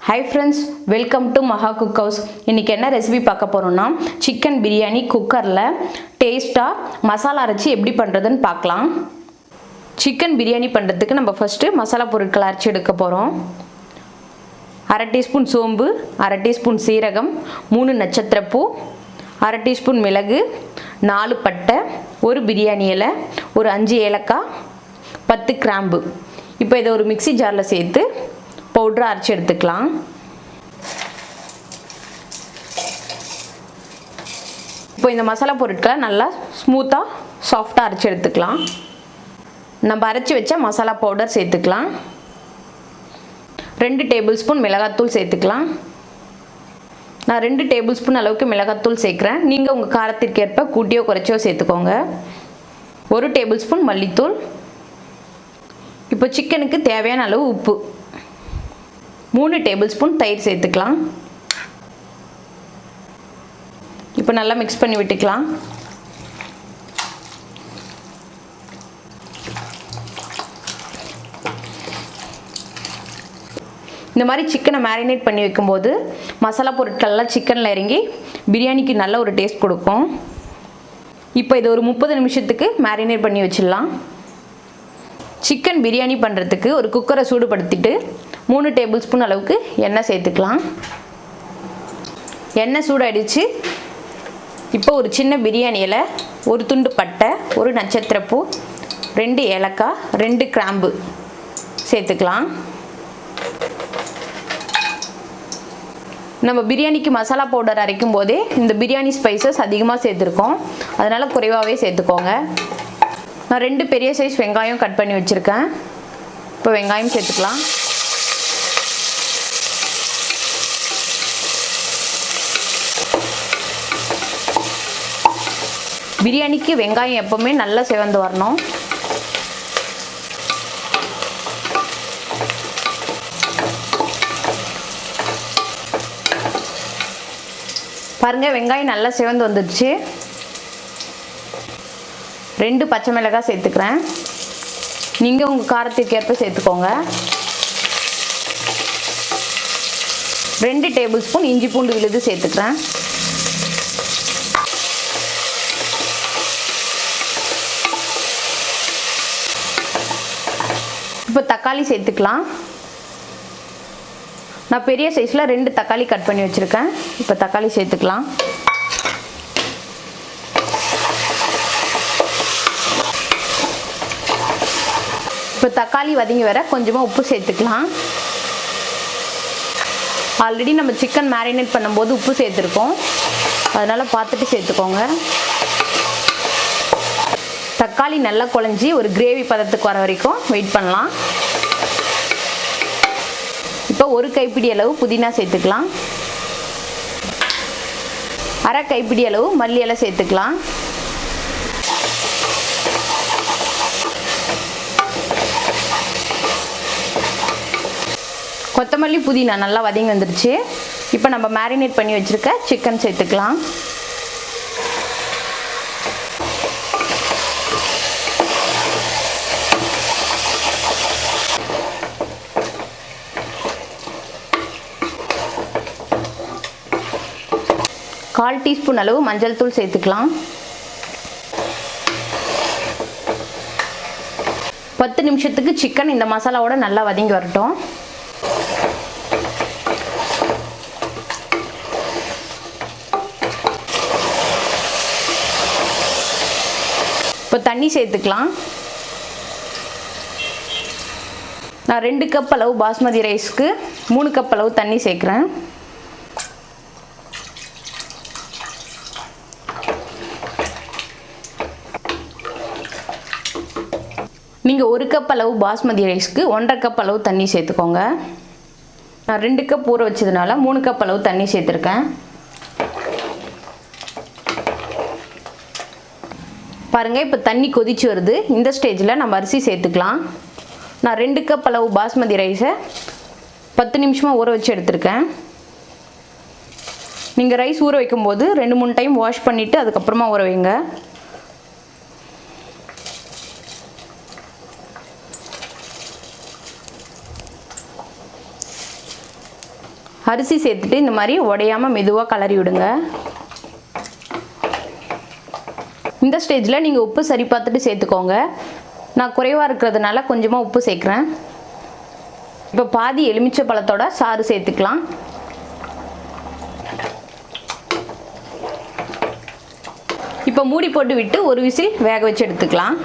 Hi friends, welcome to Maha Cook House. இன்னைக்கு என்ன recipe பார்க்க போறோம்னா சிக்கன் பிரியாணி குக்கர்ல டேஸ்டா மசாலா அரைச்சி எப்படி பண்றதுன்னு பார்க்கலாம். சிக்கன் பிரியாணி பண்றதுக்கு நம்ம ஃபர்ஸ்ட் மசாலா பொருட்களை அரைச்சி எடுக்க போறோம். 1/2 டீஸ்பூன் சோம்பு, 1/2 டீஸ்பூன் சீரகம், 3 நட்சத்திரப்பூ, 1/2 டீஸ்பூன் மிளகு, 4 பட்டை, 1 பிரியாணி இலை, ஒரு 5 ஏலக்காய், 10 கிராம்பு. இப்போ இதை ஒரு மிக்ஸி ஜார்ல சேர்த்து பவுடர் அரைச்சு எடுத்துக்கலாம். இப்போ இந்த மசாலா பொருட்களை நல்லா ஸ்மூத்தா சாஃப்ட்டா அரைச்சு எடுத்துக்கலாம். நம்ம அரைச்சு வச்ச மசாலா பவுடர் சேர்த்துக்கலாம். 2 டேபிள் ஸ்பூன் மிளகாய்த்தூள் சேர்த்துக்கலாம். நான் 2 டேபிள் ஸ்பூன் அளவுக்கு மிளகாய்த்தூள் சேர்க்குறேன். நீங்கள் உங்கள் காரத்திற்கு ஏற்ப கூட்டியோ குறைச்சியோ சேர்த்துக்கோங்க. 1 டேபிள் ஸ்பூன் மல்லித்தூள். இப்போ சிக்கனுக்கு தேவையான அளவு உப்பு. 3 டேபிள் ஸ்பூன் தயிர் சேர்த்துக்கலாம். இப்போ நல்லா மிக்ஸ் பண்ணி விட்டுக்கலாம். இந்த மாதிரி சிக்கனை மேரினேட் பண்ணி வைக்கும்போது மசாலா பொருட்கள்லாம் சிக்கனில் இறங்கி பிரியாணிக்கு நல்ல ஒரு டேஸ்ட் கொடுக்கும். இப்போ இது ஒரு 30 நிமிஷத்துக்கு மேரினேட் பண்ணி வச்சிடலாம். சிக்கன் பிரியாணி பண்ணுறதுக்கு ஒரு குக்கரை சூடுபடுத்திட்டு 3 டேபிள் ஸ்பூன் அளவுக்கு எண்ணெய் சேர்த்துக்கலாம். எண்ணெய் சூடாயிடுச்சு. இப்போ ஒரு சின்ன பிரியாணி இலை, ஒரு துண்டு பட்டை, ஒரு நட்சத்திரப்பூ, 2 ஏலக்காய், 2 கிராம்பு சேர்த்துக்கலாம். நம்ம பிரியாணிக்கு மசாலா பவுடர் அரைக்கும் போதே இந்த பிரியாணி ஸ்பைசஸ் அதிகமாக சேர்த்துருக்கோம், அதனால் குறைவாகவே சேர்த்துக்கோங்க. நான் 2 பெரிய சைஸ் வெங்காயம் கட் பண்ணி வச்சுருக்கேன். இப்போ வெங்காயம் சேர்த்துக்கலாம். பிரியாணிக்கு வெங்காயம் எப்பவுமே நல்லா செவந்து வரணும். பாருங்க, வெங்காயம் நல்லா செவந்து வந்துடுச்சு. 2 பச்சை மிளகாய் சேர்த்துக்கிறேன். நீங்கள் உங்கள் காரத்திற்கு ஏற்ப சேர்த்துக்கோங்க. 2 டேபிள் ஸ்பூன் இஞ்சி பூண்டு விழுது சேர்த்துக்கிறேன். இப்போ தக்காளி சேர்த்துக்கலாம். நான் பெரிய சைஸில் 2 தக்காளி கட் பண்ணி வச்சுருக்கேன். இப்போ தக்காளி சேர்த்துக்கலாம். இப்போ தக்காளி வதங்கி வர கொஞ்சமாக உப்பு சேர்த்துக்கலாம். ஆல்ரெடி நம்ம சிக்கன் மேரினேட் பண்ணும்போது உப்பு சேர்த்துருக்கோம், அதனால் பார்த்துட்டு சேர்த்துக்கோங்க. தக்காளி நல்லா குழஞ்சி ஒரு கிரேவி பதத்துக்கு வர வரைக்கும் வெயிட் பண்ணலாம். இப்போ ஒரு கைப்பிடி அளவு புதினா சேர்த்துக்கலாம். 1/2 கைப்பிடி அளவு மல்லி இலை சேர்த்துக்கலாம். கொத்தமல்லி புதினா நல்லா வதங்கி வந்துடுச்சு. இப்போ நம்ம மேரினேட் பண்ணி வச்சுருக்க சிக்கன் சேர்த்துக்கலாம். கால் டீஸ்பூன் அளவு மஞ்சள் தூள் சேர்த்துக்கலாம். 10 நிமிஷத்துக்கு சிக்கன் இந்த மசாலாவோட நல்லா வதங்கி வரட்டும். இப்போ தண்ணி சேர்த்துக்கலாம். நான் 2 கப் அளவு பாஸ்மதி ரைஸ்க்கு 3 கப் அளவு தண்ணி சேர்க்குறேன். நீங்கள் 1 கப் அளவு பாஸ்மதி ரைஸ்க்கு 1/2 கப் அளவு தண்ணி சேர்த்துக்கோங்க. நான் 2 கப் ஊற வச்சதுனால 3 கப் அளவு தண்ணி சேர்த்துருக்கேன். பாருங்கள், இப்போ தண்ணி கொதிச்சு வருது. இந்த ஸ்டேஜில் நம்ம அரிசி சேர்த்துக்கலாம். நான் 2 கப் அளவு பாஸ்மதி ரைஸை 10 நிமிஷமாக ஊற வச்சு எடுத்திருக்கேன். நீங்கள் ரைஸ் ஊற வைக்கும்போது 2-3 டைம் வாஷ் பண்ணிவிட்டு அதுக்கப்புறமா ஊற வைங்க. அரிசி சேர்த்துட்டு இந்த மாதிரி உடையாமல் மெதுவாக கலரி விடுங்க. இந்த ஸ்டேஜில் நீங்கள் உப்பு சரி பார்த்துட்டு சேர்த்துக்கோங்க. நான் குறைவாக இருக்கிறதுனால கொஞ்சமாக உப்பு சேர்க்குறேன். இப்போ பாதி எலுமிச்சை பழத்தோட சாறு சேர்த்துக்கலாம். இப்போ மூடி போட்டு விட்டு ஒரு விசில் வேக வச்சு எடுத்துக்கலாம்.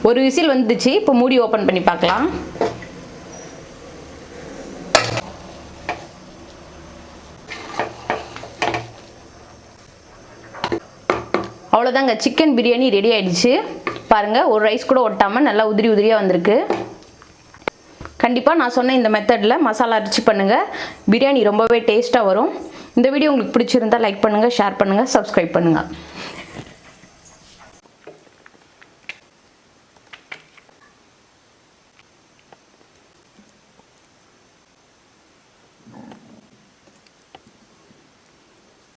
ஒரு விசில் வந்துச்சு. இப்போ மூடி ஓப்பன் பண்ணி பார்க்கலாம். அவ்வளோதாங்க, சிக்கன் பிரியாணி ரெடி ஆயிடுச்சு. பாருங்கள், ஒரு ரைஸ் கூட ஒட்டாமல் நல்லா உதிரி உதிரியாக வந்திருக்கு. கண்டிப்பாக நான் சொன்ன இந்த மெத்தடில் மசாலா அரைச்சி பண்ணுங்கள். பிரியாணி ரொம்பவே டேஸ்ட்டாக வரும். இந்த வீடியோ உங்களுக்கு பிடிச்சிருந்தால் லைக் பண்ணுங்கள், ஷேர் பண்ணுங்கள், சப்ஸ்கிரைப் பண்ணுங்கள்.